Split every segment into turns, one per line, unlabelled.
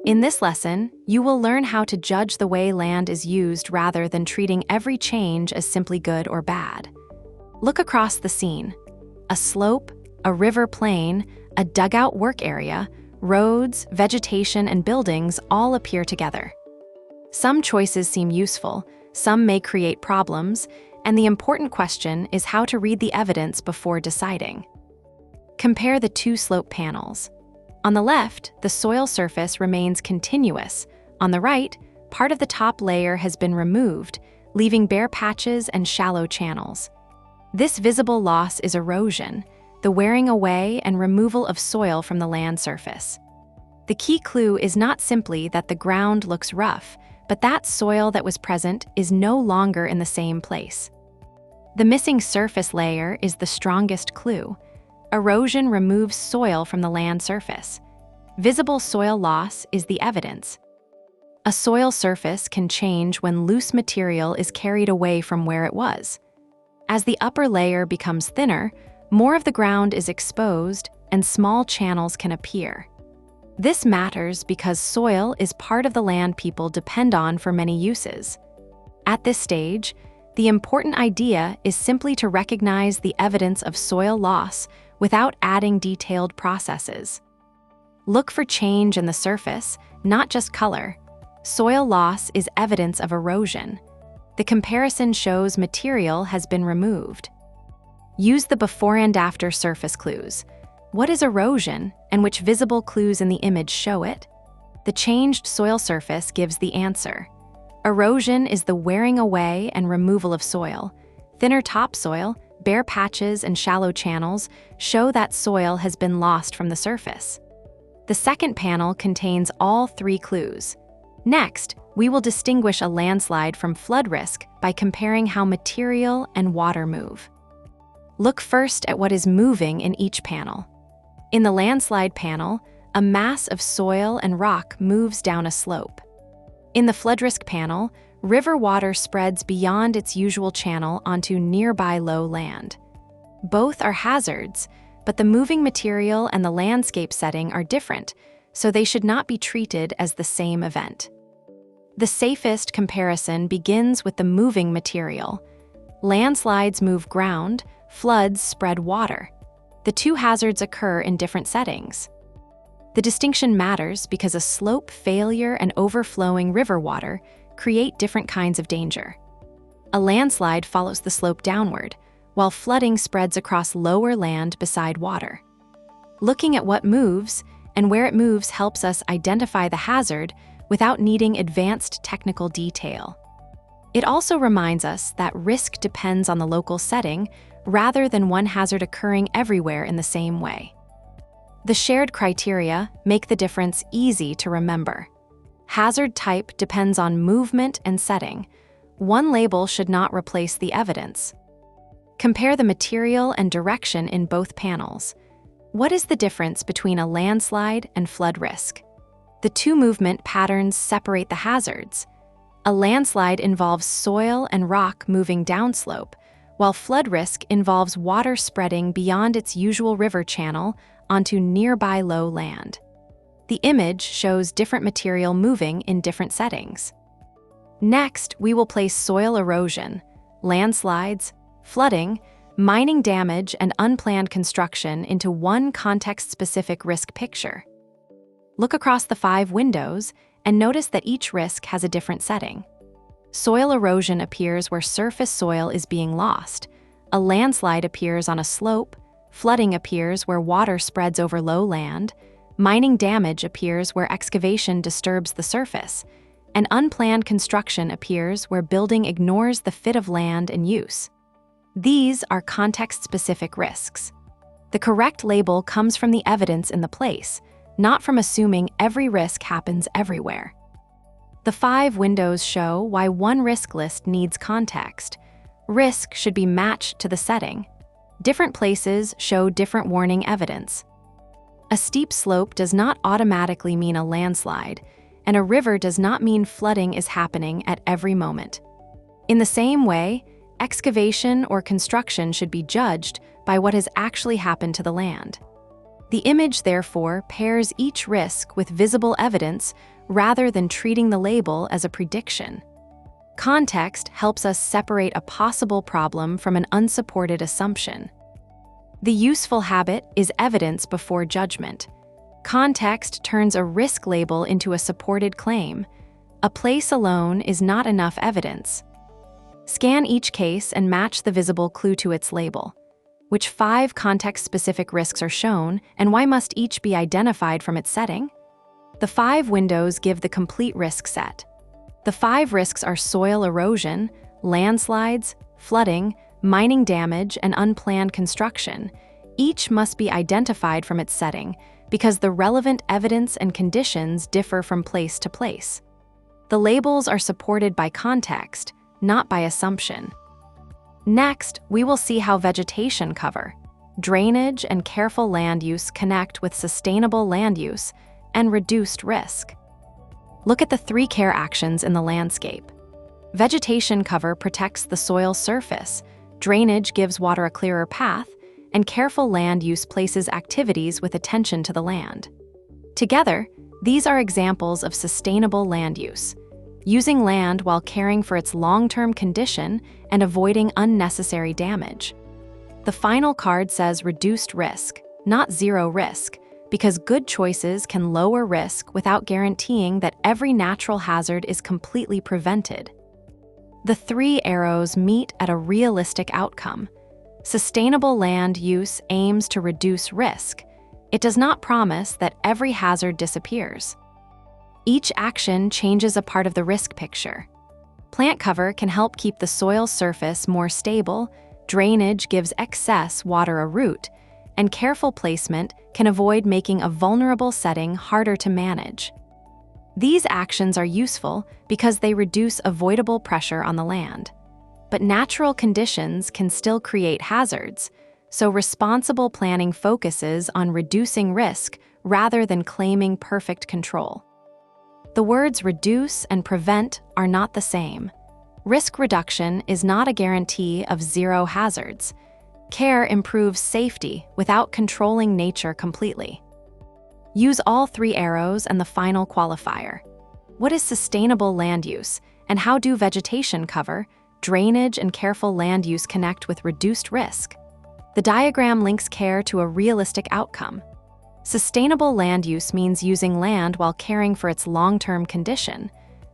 In this lesson, you will learn how to judge the way land is used rather than treating every change as simply good or bad. Look across the scene. A slope, a river plain, a dugout work area, roads, vegetation, and buildings all appear together. Some choices seem useful, some may create problems, and the important question is how to read the evidence before deciding. Compare the two slope panels. On the left, the soil surface remains continuous. On the right, part of the top layer has been removed, leaving bare patches and shallow channels. This visible loss is erosion, the wearing away and removal of soil from the land surface. The key clue is not simply that the ground looks rough, but that soil that was present is no longer in the same place. The missing surface layer is the strongest clue. Erosion removes soil from the land surface. Visible soil loss is the evidence. A soil surface can change when loose material is carried away from where it was. As the upper layer becomes thinner, more of the ground is exposed and small channels can appear. This matters because soil is part of the land people depend on for many uses. At this stage, the important idea is simply to recognize the evidence of soil loss without adding detailed processes. Look for change in the surface, not just color. Soil loss is evidence of erosion. The comparison shows material has been removed. Use the before and after surface clues. What is erosion, and which visible clues in the image show it? The changed soil surface gives the answer. Erosion is the wearing away and removal of soil. Thinner topsoil, bare patches, and shallow channels show that soil has been lost from the surface. The second panel contains all three clues. Next, we will distinguish a landslide from flood risk by comparing how material and water move. Look first at what is moving in each panel. In the landslide panel, a mass of soil and rock moves down a slope. In the flood risk panel, river water spreads beyond its usual channel onto nearby low land. Both are hazards, but the moving material and the landscape setting are different, so they should not be treated as the same event. The safest comparison begins with the moving material. Landslides move ground, floods spread water. The two hazards occur in different settings. The distinction matters because a slope failure and overflowing river water create different kinds of danger. A landslide follows the slope downward, while flooding spreads across lower land beside water. Looking at what moves and where it moves helps us identify the hazard without needing advanced technical detail. It also reminds us that risk depends on the local setting rather than one hazard occurring everywhere in the same way. The shared criteria make the difference easy to remember. Hazard type depends on movement and setting. One label should not replace the evidence. Compare the material and direction in both panels. What is the difference between a landslide and flood risk? The two movement patterns separate the hazards. A landslide involves soil and rock moving downslope, while flood risk involves water spreading beyond its usual river channel onto nearby low land. The image shows different material moving in different settings. Next, we will place soil erosion, landslides, flooding, mining damage, and unplanned construction into one context-specific risk picture. Look across the 5 windows and notice that each risk has a different setting. Soil erosion appears where surface soil is being lost. A landslide appears on a slope. Flooding appears where water spreads over low land. Mining damage appears where excavation disturbs the surface. And unplanned construction appears where building ignores the fit of land and use. These are context-specific risks. The correct label comes from the evidence in the place, not from assuming every risk happens everywhere. The 5 windows show why one risk list needs context. Risk should be matched to the setting. Different places show different warning evidence. A steep slope does not automatically mean a landslide, and a river does not mean flooding is happening at every moment. In the same way, excavation or construction should be judged by what has actually happened to the land. The image, therefore, pairs each risk with visible evidence rather than treating the label as a prediction. Context helps us separate a possible problem from an unsupported assumption. The useful habit is evidence before judgment. Context turns a risk label into a supported claim. A place alone is not enough evidence. Scan each case and match the visible clue to its label. Which 5 context-specific risks are shown, and why must each be identified from its setting? The 5 windows give the complete risk set. The 5 risks are soil erosion, landslides, flooding, mining damage, and unplanned construction. Each must be identified from its setting because the relevant evidence and conditions differ from place to place. The labels are supported by context, not by assumption. Next, we will see how vegetation cover, drainage, and careful land use connect with sustainable land use and reduced risk. Look at the 3 care actions in the landscape. Vegetation cover protects the soil surface, drainage gives water a clearer path, and careful land use places activities with attention to the land. Together, these are examples of sustainable land use, using land while caring for its long-term condition and avoiding unnecessary damage. The final card says reduced risk, not zero risk, because good choices can lower risk without guaranteeing that every natural hazard is completely prevented. The 3 arrows meet at a realistic outcome. Sustainable land use aims to reduce risk. It does not promise that every hazard disappears. Each action changes a part of the risk picture. Plant cover can help keep the soil surface more stable, drainage gives excess water a route, and careful placement can avoid making a vulnerable setting harder to manage. These actions are useful because they reduce avoidable pressure on the land. But natural conditions can still create hazards, so responsible planning focuses on reducing risk rather than claiming perfect control. The words reduce and prevent are not the same. Risk reduction is not a guarantee of zero hazards. Care improves safety without controlling nature completely. Use all 3 arrows and the final qualifier. What is sustainable land use, and how do vegetation cover, drainage, and careful land use connect with reduced risk? The diagram links care to a realistic outcome. Sustainable land use means using land while caring for its long-term condition.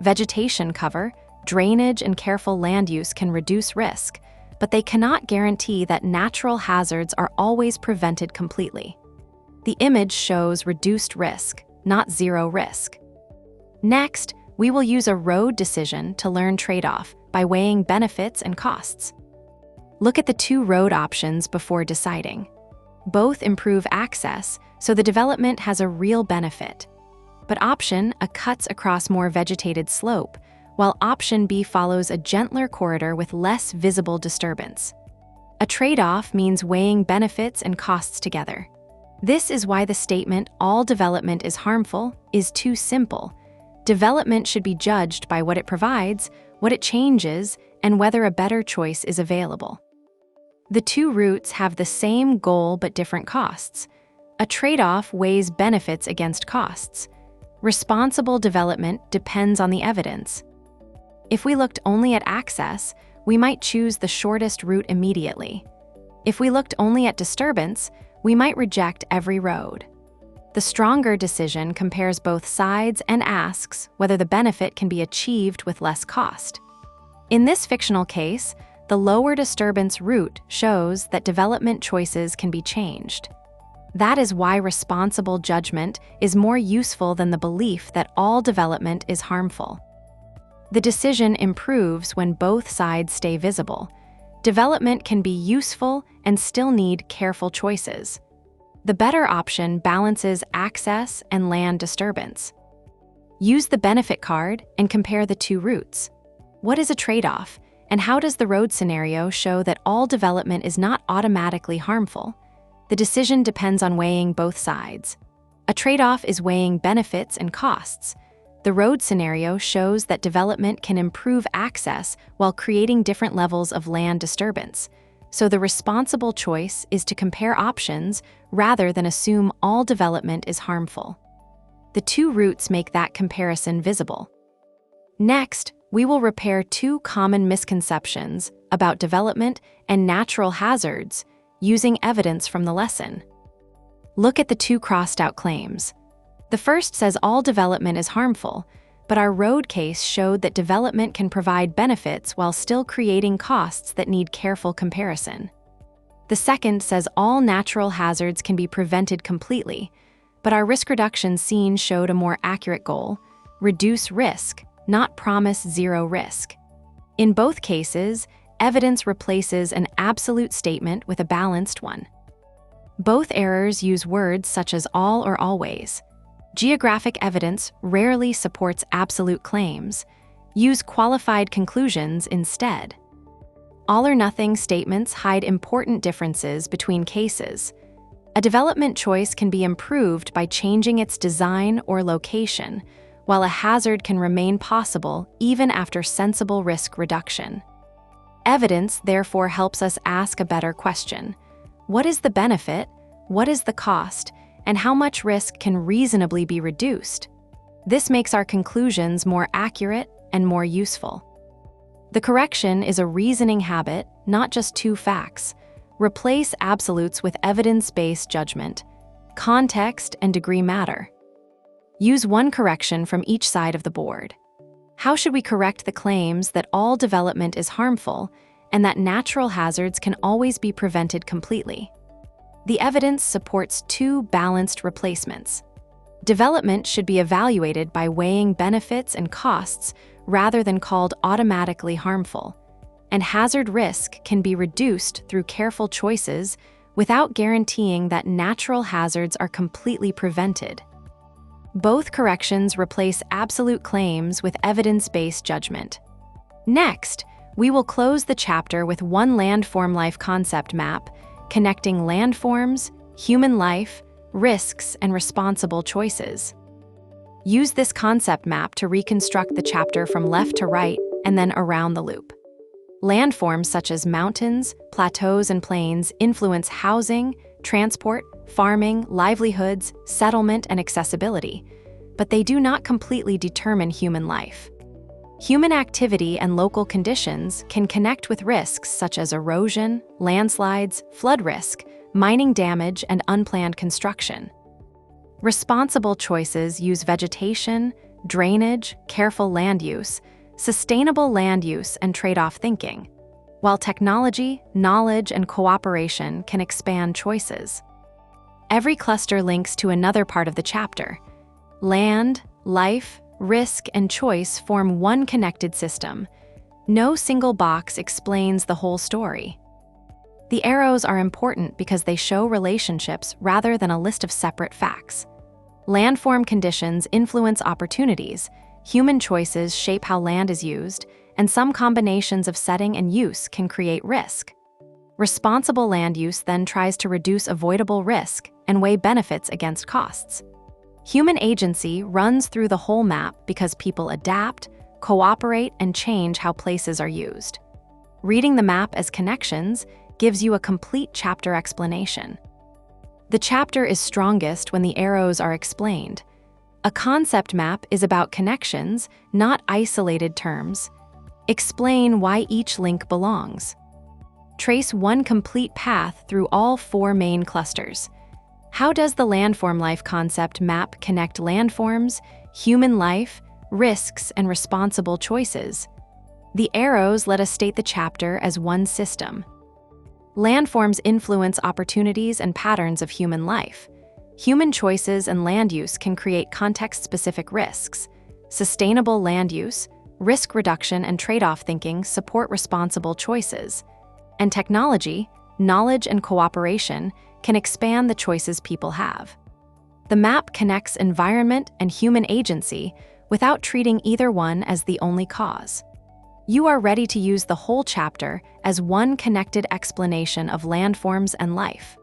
Vegetation cover, drainage, and careful land use can reduce risk, but they cannot guarantee that natural hazards are always prevented completely. The image shows reduced risk, not zero risk. Next, we will use a road decision to learn trade-off by weighing benefits and costs. Look at the 2 road options before deciding. Both improve access, so the development has a real benefit. But option A cuts across more vegetated slope, while option B follows a gentler corridor with less visible disturbance. A trade-off means weighing benefits and costs together. This is why the statement, "all development is harmful," is too simple. Development should be judged by what it provides, what it changes, and whether a better choice is available. The 2 routes have the same goal but different costs. A trade-off weighs benefits against costs. Responsible development depends on the evidence. If we looked only at access, we might choose the shortest route immediately. If we looked only at disturbance, we might reject every road. The stronger decision compares both sides and asks whether the benefit can be achieved with less cost. In this fictional case, the lower disturbance route shows that development choices can be changed. That is why responsible judgment is more useful than the belief that all development is harmful. The decision improves when both sides stay visible. Development can be useful and still need careful choices. The better option balances access and land disturbance. Use the benefit card and compare the 2 routes. What is a trade-off, and how does the road scenario show that all development is not automatically harmful? The decision depends on weighing both sides. A trade-off is weighing benefits and costs. The road scenario shows that development can improve access while creating different levels of land disturbance. So the responsible choice is to compare options rather than assume all development is harmful. The two routes make that comparison visible. Next, we will repair two common misconceptions about development and natural hazards using evidence from the lesson. Look at the two crossed-out claims. The first says all development is harmful, but our road case showed that development can provide benefits while still creating costs that need careful comparison. The second says all natural hazards can be prevented completely, but our risk reduction scene showed a more accurate goal: reduce risk, not promise zero risk. In both cases, evidence replaces an absolute statement with a balanced one. Both errors use words such as all or always. Geographic evidence rarely supports absolute claims. Use qualified conclusions instead. All or nothing statements hide important differences between cases. A development choice can be improved by changing its design or location, while a hazard can remain possible even after sensible risk reduction. Evidence therefore helps us ask a better question. What is the benefit? What is the cost? And how much risk can reasonably be reduced? This makes our conclusions more accurate and more useful. The correction is a reasoning habit, not just two facts. Replace absolutes with evidence-based judgment. Context and degree matter. Use one correction from each side of the board. How should we correct the claims that all development is harmful and that natural hazards can always be prevented completely? The evidence supports two balanced replacements. Development should be evaluated by weighing benefits and costs rather than called automatically harmful, and hazard risk can be reduced through careful choices without guaranteeing that natural hazards are completely prevented. Both corrections replace absolute claims with evidence-based judgment. Next, we will close the chapter with one landform life concept map connecting landforms, human life, risks, and responsible choices. Use this concept map to reconstruct the chapter from left to right and then around the loop. Landforms such as mountains, plateaus, and plains influence housing, transport, farming, livelihoods, settlement, and accessibility, but they do not completely determine human life. Human activity and local conditions can connect with risks such as erosion, landslides, flood risk, mining damage, and unplanned construction. Responsible choices use vegetation, drainage, careful land use, sustainable land use, and trade-off thinking, while technology, knowledge, and cooperation can expand choices. Every cluster links to another part of the chapter. Land, life, risk, and choice form one connected system. No single box explains the whole story. The arrows are important because they show relationships rather than a list of separate facts. Landform conditions influence opportunities, human choices shape how land is used, and some combinations of setting and use can create risk. Responsible land use then tries to reduce avoidable risk and weigh benefits against costs. Human agency runs through the whole map because people adapt, cooperate, and change how places are used. Reading the map as connections gives you a complete chapter explanation. The chapter is strongest when the arrows are explained. A concept map is about connections, not isolated terms. Explain why each link belongs. Trace one complete path through all four main clusters. How does the landform life concept map connect landforms, human life, risks, and responsible choices? The arrows let us state the chapter as one system. Landforms influence opportunities and patterns of human life. Human choices and land use can create context-specific risks. Sustainable land use, risk reduction, and trade-off thinking support responsible choices. And technology, knowledge, and cooperation can expand the choices people have. The map connects environment and human agency without treating either one as the only cause. You are ready to use the whole chapter as one connected explanation of landforms and life.